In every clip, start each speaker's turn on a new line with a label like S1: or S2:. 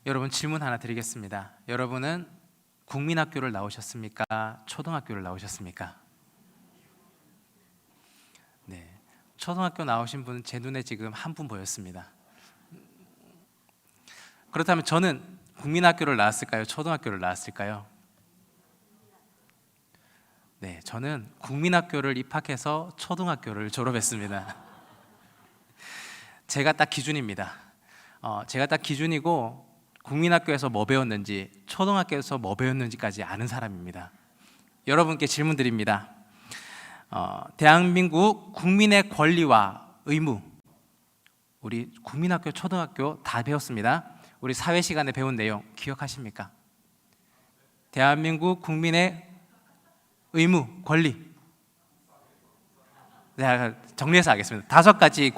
S1: 여러분 질문 하나 드리겠습니다. 여러분은 국민학교를 나오셨습니까? 초등학교를 나오셨습니까? 네, 초등학교 나오신 분 제 눈에 지금 한 분 보였습니다. 그렇다면 저는 국민학교를 나왔을까요? 초등학교를 나왔을까요? 네, 저는 국민학교를 입학해서 초등학교를 졸업했습니다. 제가 딱 기준입니다. 제가 딱 기준이고 국민학교에서 뭐 배웠는지 초등학교에서 뭐 배웠는지까지 아는 사람입니다. 여러분께 질문 드립니다. 대한민국 국민의 권리와 의무, 우리 국민학교, 초등학교 다 배웠습니다. 우리 사회 시간에 배운 내용 기억하십니까? 대한민국 국민의 의무, 권리. 네, 정리해서 하겠습니다. 5가지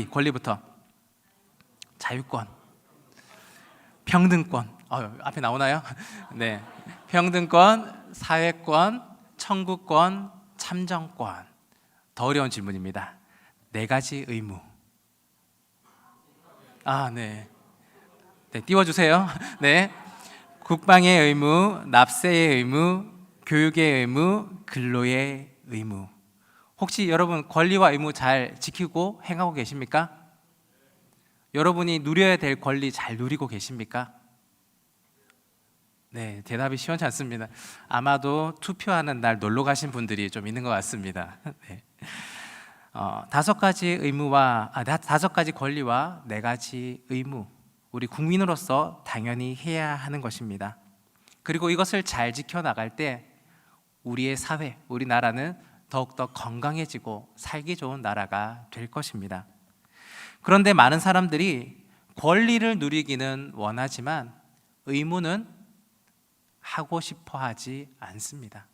S1: 권리부터 자유권, 평등권, 앞에 나오나요? 네, 평등권, 사회권, 청구권, 참정권. 더 어려운 질문입니다. 4가지 의무. 네, 띄워주세요. 네, 국방의 의무, 납세의 의무, 교육의 의무, 근로의 의무. 혹시 여러분 권리와 의무 잘 지키고 행하고 계십니까? 여러분이 누려야 될 권리 잘 누리고 계십니까? 네, 대답이 시원치 않습니다. 아마도 투표하는 날 놀러 가신 분들이 좀 있는 것 같습니다. 네. 5가지 의무와 5가지 권리와 4가지 의무, 우리 국민으로서 당연히 해야 하는 것입니다. 그리고 이것을 잘 지켜나갈 때 우리의 사회, 우리나라는 더욱더 건강해지고 살기 좋은 나라가 될 것입니다. 그런데 많은 사람들이 권리를 누리기는 원하지만 의무는 하고 싶어 하지 않습니다.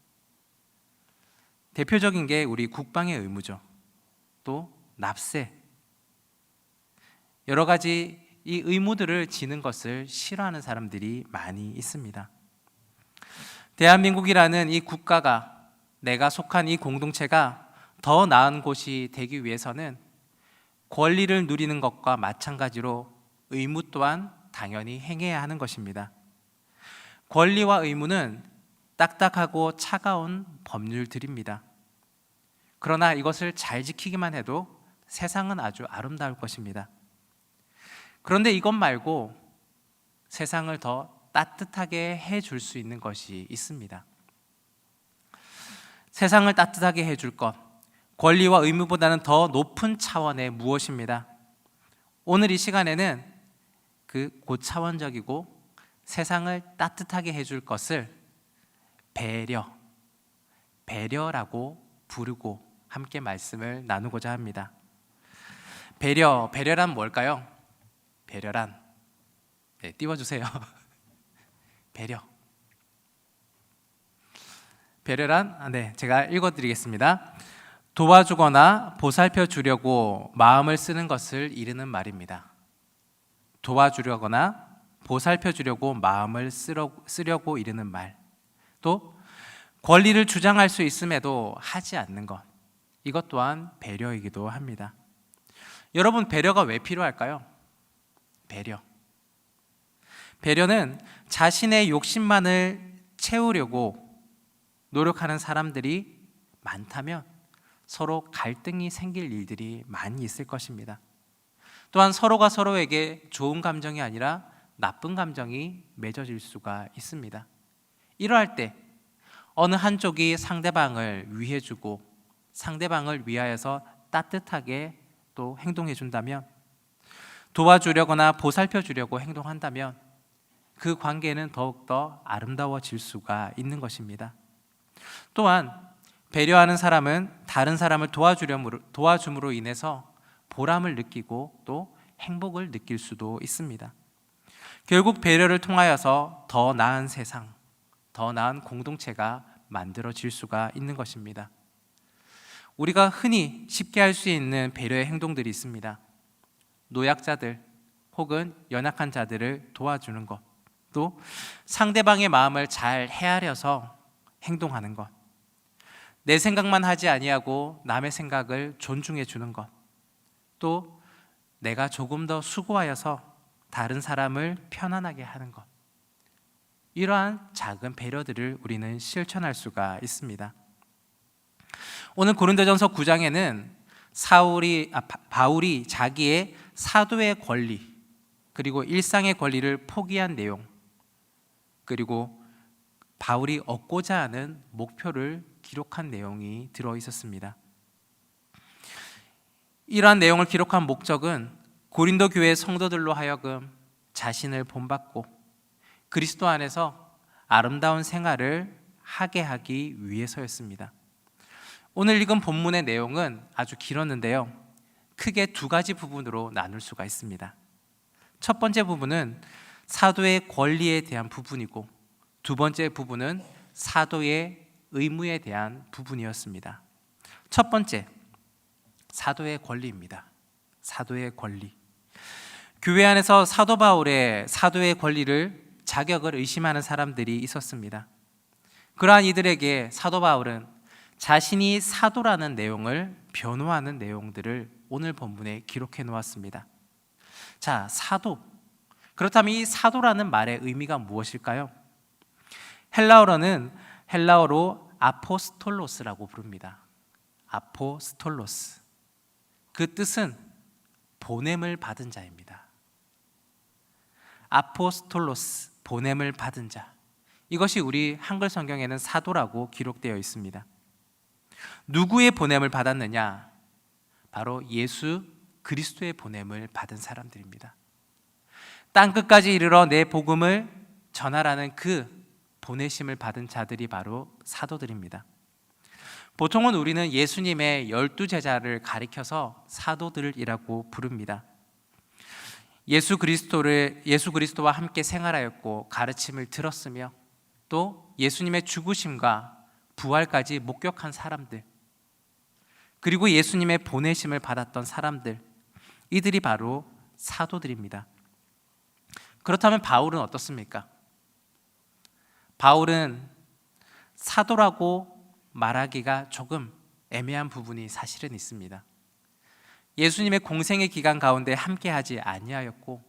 S1: 대표적인 게 우리 국방의 의무죠. 또 납세, 여러 가지 이 의무들을 지는 것을 싫어하는 사람들이 많이 있습니다. 대한민국이라는 이 국가가, 내가 속한 이 공동체가 더 나은 곳이 되기 위해서는 권리를 누리는 것과 마찬가지로 의무 또한 당연히 행해야 하는 것입니다. 권리와 의무는 딱딱하고 차가운 법률들입니다. 그러나 이것을 잘 지키기만 해도 세상은 아주 아름다울 것입니다. 그런데 이것 말고 세상을 더 따뜻하게 해줄 수 있는 것이 있습니다. 세상을 따뜻하게 해줄 것, 권리와 의무보다는 더 높은 차원의 무엇입니다. 오늘 이 시간에는 그 고차원적이고 세상을 따뜻하게 해줄 것을 배려라고 부르고 함께 말씀을 나누고자 합니다. 배려란 뭘까요? 배려란, 네, 띄워주세요. 배려란, 네, 제가 읽어드리겠습니다. 도와주거나 보살펴 주려고 마음을 쓰는 것을 이르는 말입니다. 도와주려거나 보살펴 주려고 마음을 쓰려고 이르는 말. 또 권리를 주장할 수 있음에도 하지 않는 것, 이것 또한 배려이기도 합니다. 여러분, 배려가 왜 필요할까요? 배려는 자신의 욕심만을 채우려고 노력하는 사람들이 많다면 서로 갈등이 생길 일들이 많이 있을 것입니다. 또한 서로가 서로에게 좋은 감정이 아니라 나쁜 감정이 맺어질 수가 있습니다. 이러할 때 어느 한쪽이 상대방을 위해주고 상대방을 위하여서 따뜻하게 또 행동해 준다면, 도와주려거나 보살펴 주려고 행동한다면 그 관계는 더욱더 아름다워질 수가 있는 것입니다. 또한 배려하는 사람은 다른 사람을 도와줌으로 인해서 보람을 느끼고 또 행복을 느낄 수도 있습니다. 결국 배려를 통하여서 더 나은 세상, 더 나은 공동체가 만들어질 수가 있는 것입니다. 우리가 흔히 쉽게 할 수 있는 배려의 행동들이 있습니다. 노약자들 혹은 연약한 자들을 도와주는 것, 또 상대방의 마음을 잘 헤아려서 행동하는 것, 내 생각만 하지 아니하고 남의 생각을 존중해 주는 것, 또 내가 조금 더 수고하여서 다른 사람을 편안하게 하는 것, 이러한 작은 배려들을 우리는 실천할 수가 있습니다. 오늘 고린도전서 9장에는 바울이 자기의 사도의 권리, 그리고 일상의 권리를 포기한 내용, 그리고 바울이 얻고자 하는 목표를 기록한 내용이 들어 있었습니다. 이러한 내용을 기록한 목적은 고린도 교회 성도들로 하여금 자신을 본받고 그리스도 안에서 아름다운 생활을 하게 하기 위해서였습니다. 오늘 읽은 본문의 내용은 아주 길었는데요, 크게 두 가지 부분으로 나눌 수가 있습니다. 첫 번째 부분은 사도의 권리에 대한 부분이고, 두 번째 부분은 사도의 의무에 대한 부분이었습니다. 첫 번째, 사도의 권리입니다. 사도의 권리. 교회 안에서 사도 바울의 사도의 권리를, 자격을 의심하는 사람들이 있었습니다. 그러한 이들에게 사도 바울은 자신이 사도라는 내용을 변호하는 내용들을 오늘 본문에 기록해 놓았습니다. 자, 사도. 그렇다면 이 사도라는 말의 의미가 무엇일까요? 헬라어로 아포스톨로스라고 부릅니다. 아포스톨로스. 그 뜻은 보냄을 받은 자입니다. 아포스톨로스, 보냄을 받은 자. 이것이 우리 한글 성경에는 사도라고 기록되어 있습니다. 누구의 보냄을 받았느냐? 바로 예수 그리스도의 보냄을 받은 사람들입니다. 땅끝까지 이르러 내 복음을 전하라는 그 보내심을 받은 자들이 바로 사도들입니다. 보통은 우리는 예수님의 12제자를 가리켜서 사도들이라고 부릅니다. 예수 그리스도와 함께 생활하였고 가르침을 들었으며 또 예수님의 죽으심과 부활까지 목격한 사람들, 그리고 예수님의 보내심을 받았던 사람들, 이들이 바로 사도들입니다. 그렇다면 바울은 어떻습니까? 바울은 사도라고 말하기가 조금 애매한 부분이 사실은 있습니다. 예수님의 공생의 기간 가운데 함께하지 아니하였고,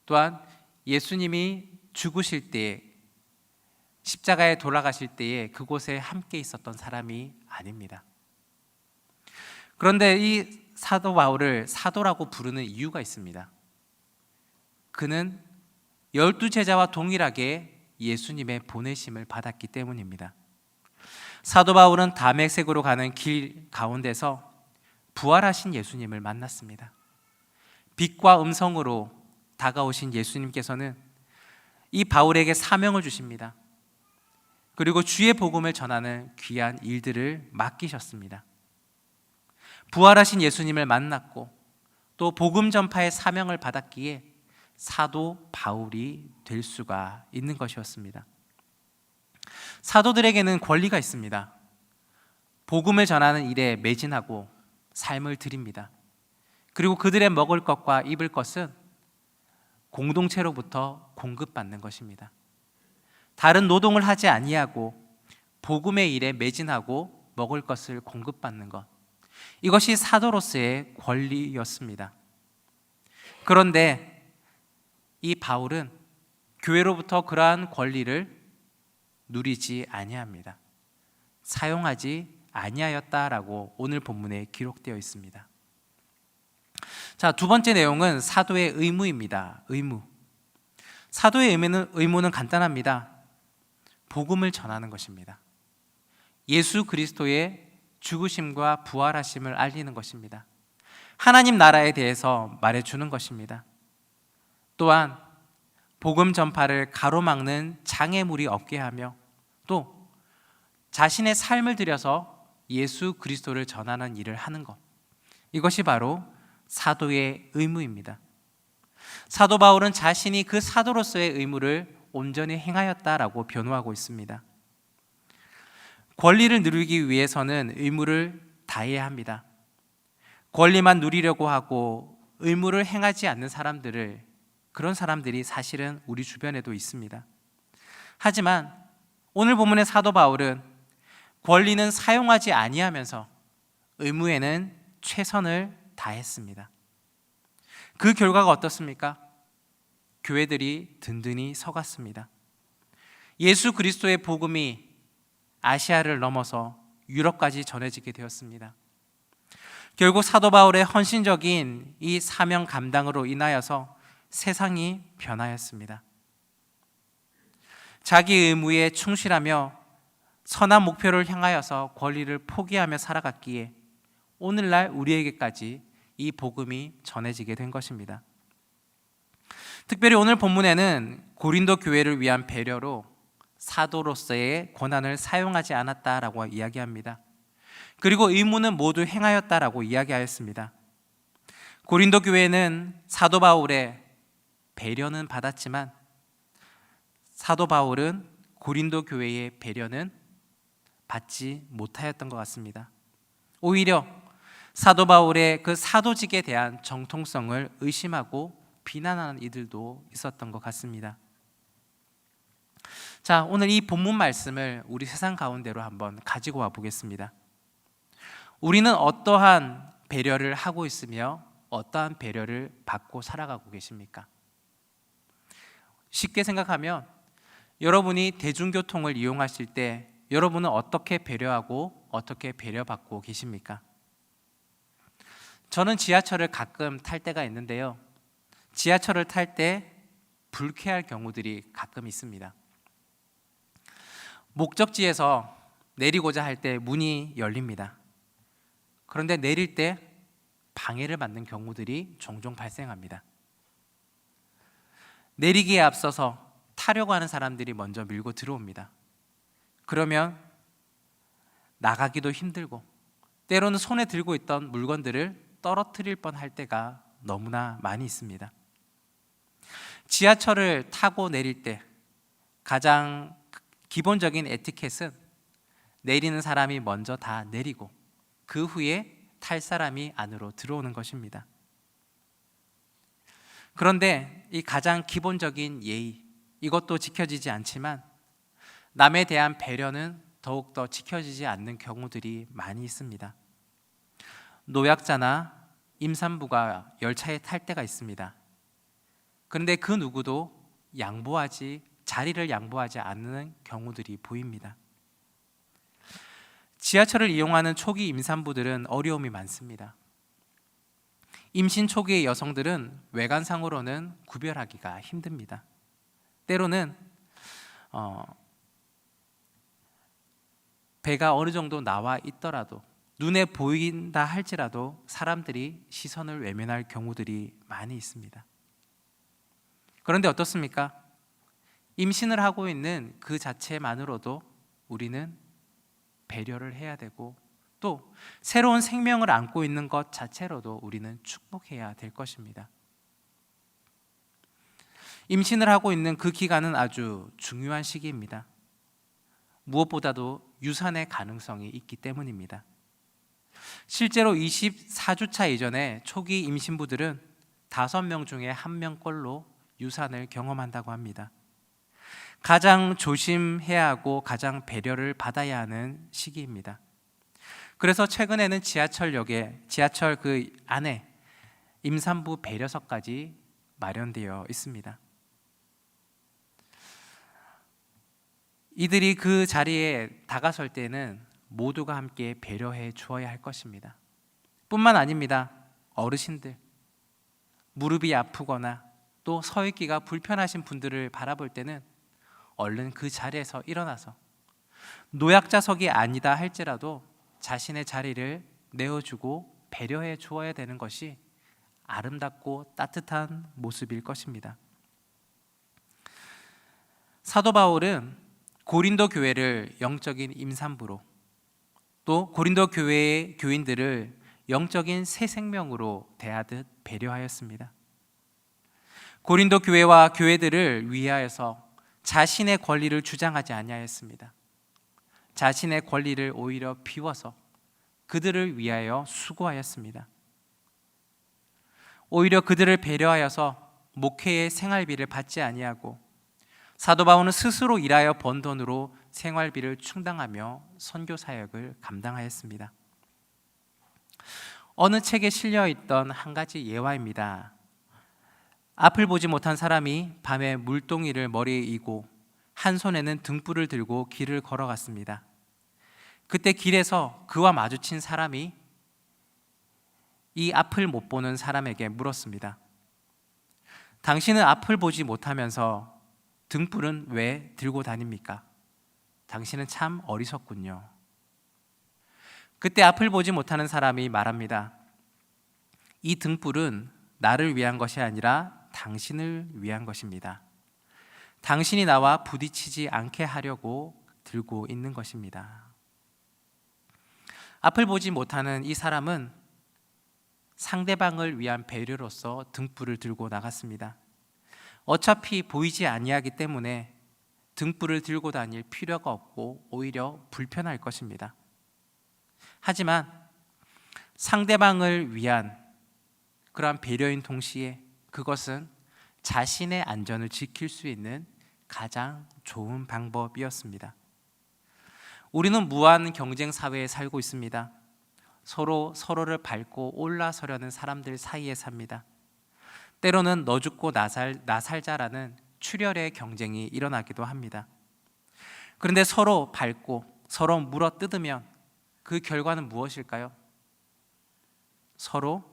S1: 또한 예수님이 죽으실 때에, 십자가에 돌아가실 때에 그곳에 함께 있었던 사람이 아닙니다. 그런데 이 사도 바울을 사도라고 부르는 이유가 있습니다. 그는 12제자와 동일하게 예수님의 보내심을 받았기 때문입니다. 사도 바울은 다메섹으로 가는 길 가운데서 부활하신 예수님을 만났습니다. 빛과 음성으로 다가오신 예수님께서는 이 바울에게 사명을 주십니다. 그리고 주의 복음을 전하는 귀한 일들을 맡기셨습니다. 부활하신 예수님을 만났고 또 복음 전파의 사명을 받았기에 사도 바울이 될 수가 있는 것이었습니다. 사도들에게는 권리가 있습니다. 복음을 전하는 일에 매진하고 삶을 드립니다. 그리고 그들의 먹을 것과 입을 것은 공동체로부터 공급받는 것입니다. 다른 노동을 하지 아니하고 복음의 일에 매진하고 먹을 것을 공급받는 것, 이것이 사도로서의 권리였습니다. 그런데 이 바울은 교회로부터 그러한 권리를 누리지 아니합니다. 사용하지 아니하였다라고 오늘 본문에 기록되어 있습니다. 자, 두 번째 내용은 사도의 의무입니다. 의무. 사도의 의무는 간단합니다. 복음을 전하는 것입니다. 예수 그리스도의 죽으심과 부활하심을 알리는 것입니다. 하나님 나라에 대해서 말해주는 것입니다. 또한 복음 전파를 가로막는 장애물이 없게 하며 또 자신의 삶을 들여서 예수 그리스도를 전하는 일을 하는 것, 이것이 바로 사도의 의무입니다. 사도 바울은 자신이 그 사도로서의 의무를 온전히 행하였다라고 변호하고 있습니다. 권리를 누리기 위해서는 의무를 다해야 합니다. 권리만 누리려고 하고 의무를 행하지 않는 그런 사람들이 사실은 우리 주변에도 있습니다. 하지만 오늘 본문의 사도 바울은 권리는 사용하지 아니하면서 의무에는 최선을 다했습니다. 그 결과가 어떻습니까? 교회들이 든든히 서갔습니다. 예수 그리스도의 복음이 아시아를 넘어서 유럽까지 전해지게 되었습니다. 결국 사도 바울의 헌신적인 이 사명 감당으로 인하여서 세상이 변하였습니다. 자기 의무에 충실하며 선한 목표를 향하여서 권리를 포기하며 살아갔기에 오늘날 우리에게까지 이 복음이 전해지게 된 것입니다. 특별히 오늘 본문에는 고린도 교회를 위한 배려로 사도로서의 권한을 사용하지 않았다라고 이야기합니다. 그리고 의무는 모두 행하였다라고 이야기하였습니다. 고린도 교회는 사도 바울의 배려는 받았지만 사도 바울은 고린도 교회의 배려는 받지 못하였던 것 같습니다. 오히려 사도 바울의 그 사도직에 대한 정통성을 의심하고 비난하는 이들도 있었던 것 같습니다. 자, 오늘 이 본문 말씀을 우리 세상 가운데로 한번 가지고 와 보겠습니다. 우리는 어떠한 배려를 하고 있으며 어떠한 배려를 받고 살아가고 계십니까? 쉽게 생각하면 여러분이 대중교통을 이용하실 때 여러분은 어떻게 배려하고 어떻게 배려받고 계십니까? 저는 지하철을 가끔 탈 때가 있는데요. 지하철을 탈 때 불쾌할 경우들이 가끔 있습니다. 목적지에서 내리고자 할 때 문이 열립니다. 그런데 내릴 때 방해를 받는 경우들이 종종 발생합니다. 내리기에 앞서서 타려고 하는 사람들이 먼저 밀고 들어옵니다. 그러면 나가기도 힘들고 때로는 손에 들고 있던 물건들을 떨어뜨릴 뻔할 때가 너무나 많이 있습니다. 지하철을 타고 내릴 때 가장 기본적인 에티켓은 내리는 사람이 먼저 다 내리고 그 후에 탈 사람이 안으로 들어오는 것입니다. 그런데 이 가장 기본적인 예의, 이것도 지켜지지 않지만 남에 대한 배려는 더욱더 지켜지지 않는 경우들이 많이 있습니다. 노약자나 임산부가 열차에 탈 때가 있습니다. 그런데 그 누구도 자리를 양보하지 않는 경우들이 보입니다. 지하철을 이용하는 초기 임산부들은 어려움이 많습니다. 임신 초기의 여성들은 외관상으로는 구별하기가 힘듭니다. 때로는 배가 어느 정도 나와 있더라도 눈에 보인다 할지라도 사람들이 시선을 외면할 경우들이 많이 있습니다. 그런데 어떻습니까? 임신을 하고 있는 그 자체만으로도 우리는 배려를 해야 되고 또 새로운 생명을 안고 있는 것 자체로도 우리는 축복해야 될 것입니다. 임신을 하고 있는 그 기간은 아주 중요한 시기입니다. 무엇보다도 유산의 가능성이 있기 때문입니다. 실제로 24주차 이전에 초기 임신부들은 5명 중에 1명꼴로 유산을 경험한다고 합니다. 가장 조심해야 하고 가장 배려를 받아야 하는 시기입니다. 그래서 최근에는 지하철 그 안에 임산부 배려석까지 마련되어 있습니다. 이들이 그 자리에 다가설 때는 모두가 함께 배려해 주어야 할 것입니다. 뿐만 아닙니다. 어르신들, 무릎이 아프거나 또 서 있기가 불편하신 분들을 바라볼 때는 얼른 그 자리에서 일어나서 노약자석이 아니다 할지라도 자신의 자리를 내어주고 배려해 주어야 되는 것이 아름답고 따뜻한 모습일 것입니다. 사도 바울은 고린도 교회를 영적인 임산부로 또 고린도 교회의 교인들을 영적인 새 생명으로 대하듯 배려하였습니다. 고린도 교회와 교회들을 위하여서 자신의 권리를 주장하지 아니하였습니다. 자신의 권리를 오히려 비워서 그들을 위하여 수고하였습니다. 오히려 그들을 배려하여서 목회의 생활비를 받지 아니하고 사도 바울은 스스로 일하여 번 돈으로 생활비를 충당하며 선교 사역을 감당하였습니다. 어느 책에 실려 있던 한 가지 예화입니다. 앞을 보지 못한 사람이 밤에 물동이를 머리에 이고 한 손에는 등불을 들고 길을 걸어갔습니다. 그때 길에서 그와 마주친 사람이 이 앞을 못 보는 사람에게 물었습니다. 당신은 앞을 보지 못하면서 등불은 왜 들고 다닙니까? 당신은 참 어리석군요. 그때 앞을 보지 못하는 사람이 말합니다. 이 등불은 나를 위한 것이 아니라 당신을 위한 것입니다. 당신이 나와 부딪히지 않게 하려고 들고 있는 것입니다. 앞을 보지 못하는 이 사람은 상대방을 위한 배려로서 등불을 들고 나갔습니다. 어차피 보이지 아니하기 때문에 등불을 들고 다닐 필요가 없고 오히려 불편할 것입니다. 하지만 상대방을 위한 그러한 배려인 동시에 그것은 자신의 안전을 지킬 수 있는 가장 좋은 방법이었습니다. 우리는 무한 경쟁 사회에 살고 있습니다. 서로를 밟고 올라서려는 사람들 사이에 삽니다. 때로는 너 죽고 나 살자라는 출혈의 경쟁이 일어나기도 합니다. 그런데 서로 밟고 서로 물어뜯으면 그 결과는 무엇일까요? 서로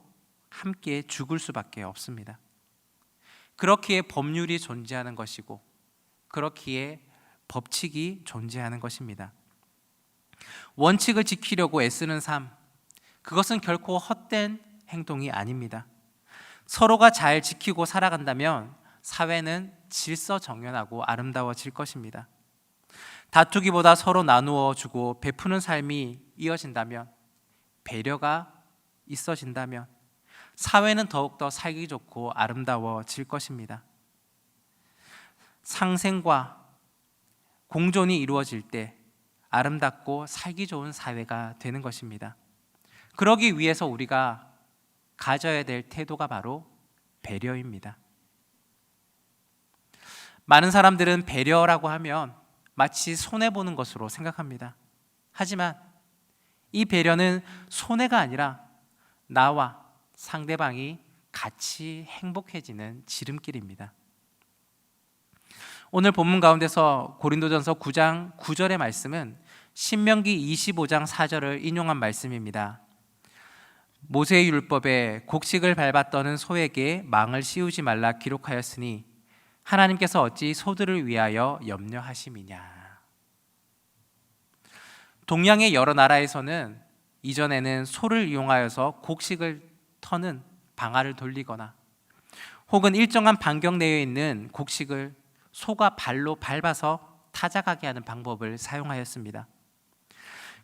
S1: 함께 죽을 수밖에 없습니다. 그렇기에 법률이 존재하는 것이고 그렇기에 법칙이 존재하는 것입니다. 원칙을 지키려고 애쓰는 삶, 그것은 결코 헛된 행동이 아닙니다. 서로가 잘 지키고 살아간다면 사회는 질서정연하고 아름다워질 것입니다. 다투기보다 서로 나누어 주고 베푸는 삶이 이어진다면, 배려가 있어진다면 사회는 더욱더 살기 좋고 아름다워질 것입니다. 상생과 공존이 이루어질 때 아름답고 살기 좋은 사회가 되는 것입니다. 그러기 위해서 우리가 가져야 될 태도가 바로 배려입니다. 많은 사람들은 배려라고 하면 마치 손해보는 것으로 생각합니다. 하지만 이 배려는 손해가 아니라 나와 상대방이 같이 행복해지는 지름길입니다. 오늘 본문 가운데서 고린도전서 9장 9절의 말씀은 신명기 25장 4절을 인용한 말씀입니다. 모세의 율법에 곡식을 밟았더는 소에게 망을 씌우지 말라 기록하였으니 하나님께서 어찌 소들을 위하여 염려하심이냐. 동양의 여러 나라에서는 이전에는 소를 이용하여서 곡식을 터는 방아를 돌리거나 혹은 일정한 반경 내에 있는 곡식을 소가 발로 밟아서 타작하게 하는 방법을 사용하였습니다.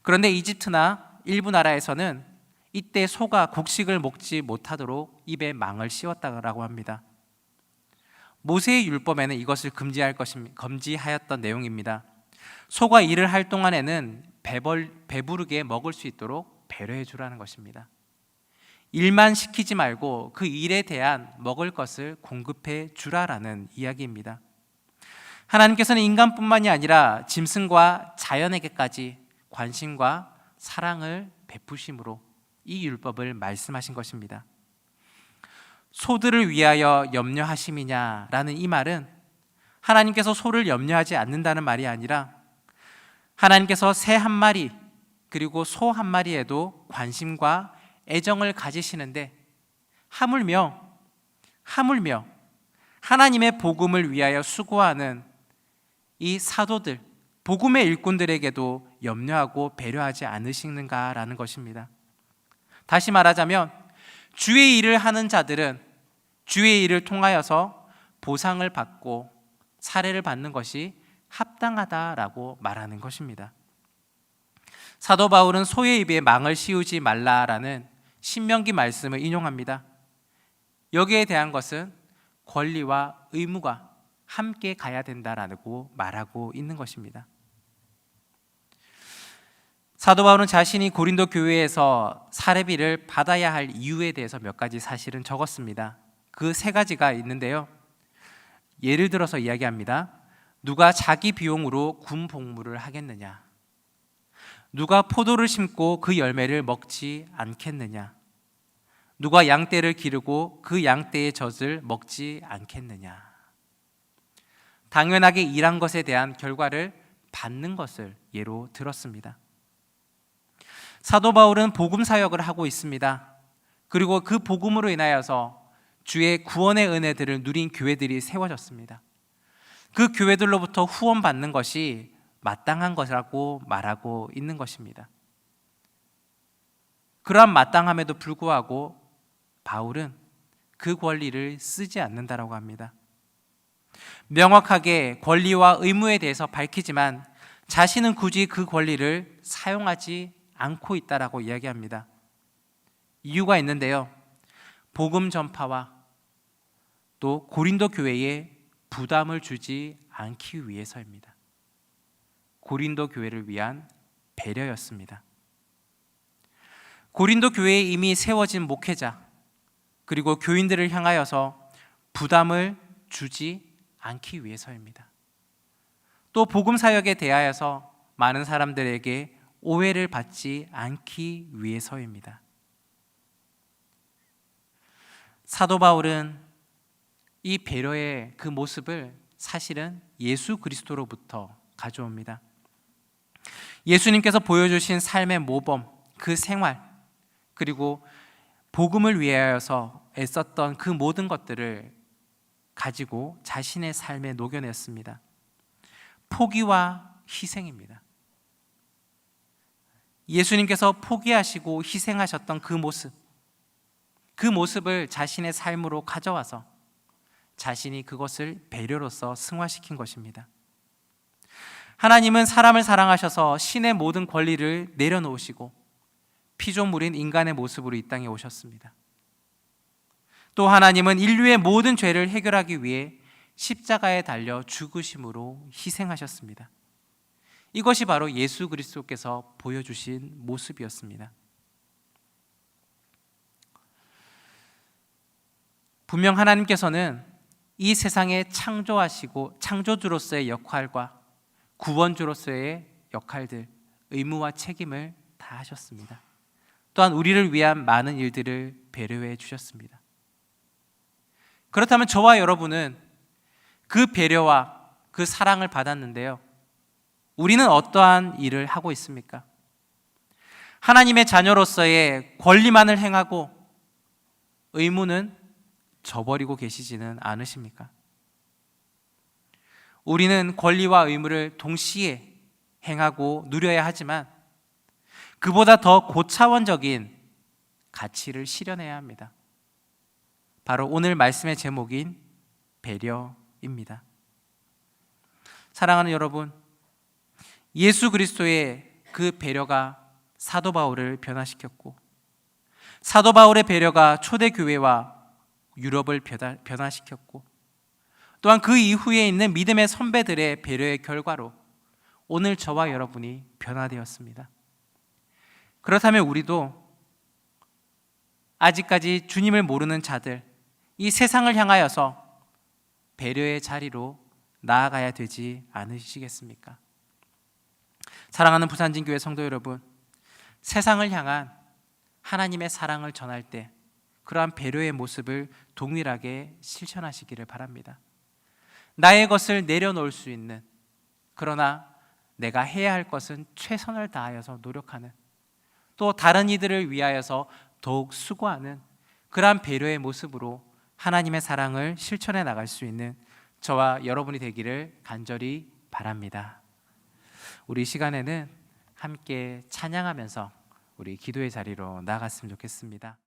S1: 그런데 이집트나 일부 나라에서는 이때 소가 곡식을 먹지 못하도록 입에 망을 씌웠다고 합니다. 모세의 율법에는 이것을 금지하였던 내용입니다. 소가 일을 할 동안에는 배부르게 먹을 수 있도록 배려해 주라는 것입니다. 일만 시키지 말고 그 일에 대한 먹을 것을 공급해 주라라는 이야기입니다. 하나님께서는 인간뿐만이 아니라 짐승과 자연에게까지 관심과 사랑을 베푸심으로 이 율법을 말씀하신 것입니다. 소들을 위하여 염려하심이냐라는 이 말은 하나님께서 소를 염려하지 않는다는 말이 아니라 하나님께서 새 한 마리 그리고 소 한 마리에도 관심과 애정을 가지시는데 하물며 하나님의 복음을 위하여 수고하는 이 사도들, 복음의 일꾼들에게도 염려하고 배려하지 않으시는가라는 것입니다. 다시 말하자면 주의 일을 하는 자들은 주의 일을 통하여서 보상을 받고 사례를 받는 것이 합당하다라고 말하는 것입니다. 사도 바울은 소의 입에 망을 씌우지 말라라는 신명기 말씀을 인용합니다. 여기에 대한 것은 권리와 의무가 함께 가야 된다라고 말하고 있는 것입니다. 사도 바울은 자신이 고린도 교회에서 사례비를 받아야 할 이유에 대해서 몇 가지 사실은 적었습니다. 그 세 가지가 있는데요. 예를 들어서 이야기합니다. 누가 자기 비용으로 군 복무를 하겠느냐? 누가 포도를 심고 그 열매를 먹지 않겠느냐? 누가 양떼를 기르고 그 양떼의 젖을 먹지 않겠느냐. 당연하게 일한 것에 대한 결과를 받는 것을 예로 들었습니다. 사도 바울은 복음 사역을 하고 있습니다. 그리고 그 복음으로 인하여서 주의 구원의 은혜들을 누린 교회들이 세워졌습니다. 그 교회들로부터 후원받는 것이 마땅한 것이라고 말하고 있는 것입니다. 그러한 마땅함에도 불구하고 바울은 그 권리를 쓰지 않는다라고 합니다. 명확하게 권리와 의무에 대해서 밝히지만 자신은 굳이 그 권리를 사용하지 않고 있다라고 이야기합니다. 이유가 있는데요. 복음 전파와 또 고린도 교회에 부담을 주지 않기 위해서입니다. 고린도 교회를 위한 배려였습니다. 고린도 교회에 이미 세워진 목회자 그리고 교인들을 향하여서 부담을 주지 않기 위해서입니다. 또 복음 사역에 대하여서 많은 사람들에게 오해를 받지 않기 위해서입니다. 사도 바울은 이 배려의 그 모습을 사실은 예수 그리스도로부터 가져옵니다. 예수님께서 보여주신 삶의 모범, 그 생활, 그리고 복음을 위하여서 애썼던 그 모든 것들을 가지고 자신의 삶에 녹여냈습니다. 포기와 희생입니다. 예수님께서 포기하시고 희생하셨던 그 모습을 자신의 삶으로 가져와서 자신이 그것을 배려로서 승화시킨 것입니다. 하나님은 사람을 사랑하셔서 신의 모든 권리를 내려놓으시고 피조물인 인간의 모습으로 이 땅에 오셨습니다. 또 하나님은 인류의 모든 죄를 해결하기 위해 십자가에 달려 죽으심으로 희생하셨습니다. 이것이 바로 예수 그리스도께서 보여주신 모습이었습니다. 분명 하나님께서는 이 세상에 창조하시고 창조주로서의 역할과 구원주로서의 역할들, 의무와 책임을 다 하셨습니다. 또한 우리를 위한 많은 일들을 배려해 주셨습니다. 그렇다면 저와 여러분은 그 배려와 그 사랑을 받았는데요. 우리는 어떠한 일을 하고 있습니까? 하나님의 자녀로서의 권리만을 행하고 의무는 저버리고 계시지는 않으십니까? 우리는 권리와 의무를 동시에 행하고 누려야 하지만 그보다 더 고차원적인 가치를 실현해야 합니다. 바로 오늘 말씀의 제목인 배려입니다. 사랑하는 여러분, 예수 그리스도의 그 배려가 사도 바울을 변화시켰고 사도 바울의 배려가 초대교회와 유럽을 변화시켰고 또한 그 이후에 있는 믿음의 선배들의 배려의 결과로 오늘 저와 여러분이 변화되었습니다. 그렇다면 우리도 아직까지 주님을 모르는 자들, 이 세상을 향하여서 배려의 자리로 나아가야 되지 않으시겠습니까? 사랑하는 부산진교회 성도 여러분, 세상을 향한 하나님의 사랑을 전할 때 그러한 배려의 모습을 동일하게 실천하시기를 바랍니다. 나의 것을 내려놓을 수 있는, 그러나 내가 해야 할 것은 최선을 다하여서 노력하는, 또 다른 이들을 위하여서 더욱 수고하는 그러한 배려의 모습으로 하나님의 사랑을 실천해 나갈 수 있는 저와 여러분이 되기를 간절히 바랍니다. 우리 이 시간에는 함께 찬양하면서 우리 기도의 자리로 나아갔으면 좋겠습니다.